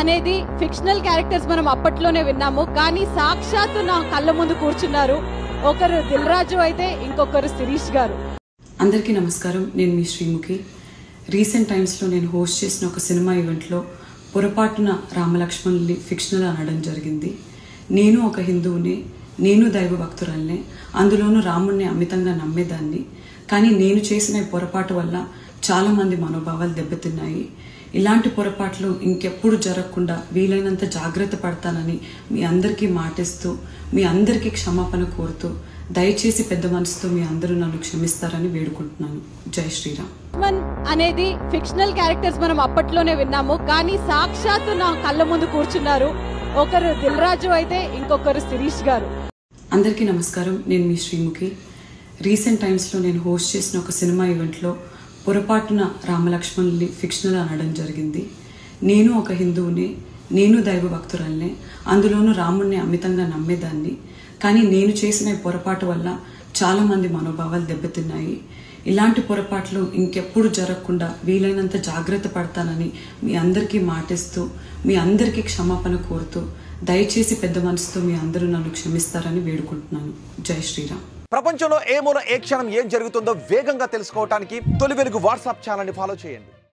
అనేది fictional characters మనం అప్పట్లోనే విన్నాము, కానీ సాక్షాత్తు నా కళ్ళ ముందు కూర్చున్నారు. ఒకరు దిల్ రాజు అయితే ఇంకొకరు శిరీష్ గారు. అందరికీ నమస్కారం. నేను మీ శ్రీముఖి. రీసెంట్ టైమ్స్లో నేను హోస్ట్ చేసిన ఒక సినిమా ఈవెంట్లో పొరపాటున రామలక్ష్మణుల్ని ఫిక్షనల్ అనడం జరిగింది. నేను ఒక హిందువుని, నేను దైవ భక్తురాల్నే, అందులోనూ రాముణ్ణి అమితంగా నమ్మేదాన్ని. కానీ నేను చేసిన ఈ పొరపాటు వల్ల చాలామంది మనోభావాలు దెబ్బతిన్నాయి. ఇలాంటి పొరపాట్లు ఇంకెప్పుడు జరగకుండా వీలైనంత జాగ్రత్త పడతానని మీ అందరికీ మాటిస్తూ, మీ అందరికీ క్షమాపణ కోరుతూ, దయచేసి పెద్ద మనసుతో మీ అందరూ నన్ను క్షమిస్తారని వేడుకుంటున్నాను. జై శ్రీరామ్. అనేది ఫిక్షనల్ క్యారెక్టర్స్ మనం అప్పట్లోనే విన్నాము, కానీ సాక్షాత్తు నా కళ్ళ ముందు కూర్చున్నారు. ఒకరు దిల్ రాజు అయితే ఇంకొకరు శిరీష్ గారు. అందరికీ నమస్కారం. నేను మీ శ్రీముఖి. రీసెంట్ టైమ్స్లో నేను హోస్ట్ చేసిన ఒక సినిమా ఈవెంట్లో పొరపాటున రామలక్ష్మణుల్ని ఫిక్షనల్ అనడం జరిగింది. నేను ఒక హిందువుని, నేను దైవ భక్తురాల్నే, అందులోనూ రాముణ్ణి అమితంగా నమ్మేదాన్ని. కానీ నేను చేసిన ఈ పొరపాటు వల్ల చాలామంది మనోభావాలు దెబ్బతిన్నాయి. ఇలాంటి పొరపాట్లు ఇంకెప్పుడు జరగకుండా వీలైనంత జాగ్రత్త పడతానని మీ అందరికీ మాటిస్తూ, మీ అందరికీ క్షమాపణ కోరుతూ, దయచేసి పెద్ద మనసుతో మీ అందరూ నన్ను క్షమిస్తారని వేడుకుంటున్నాను. జై శ్రీరామ్. ప్రపంచంలో ఏ మూల ఏ క్షణం ఏం జరుగుతుందో వేగంగా తెలుసుకోవడానికి తొలి వెలుగు వాట్సాప్ ఛానల్ని ఫాలో చేయండి.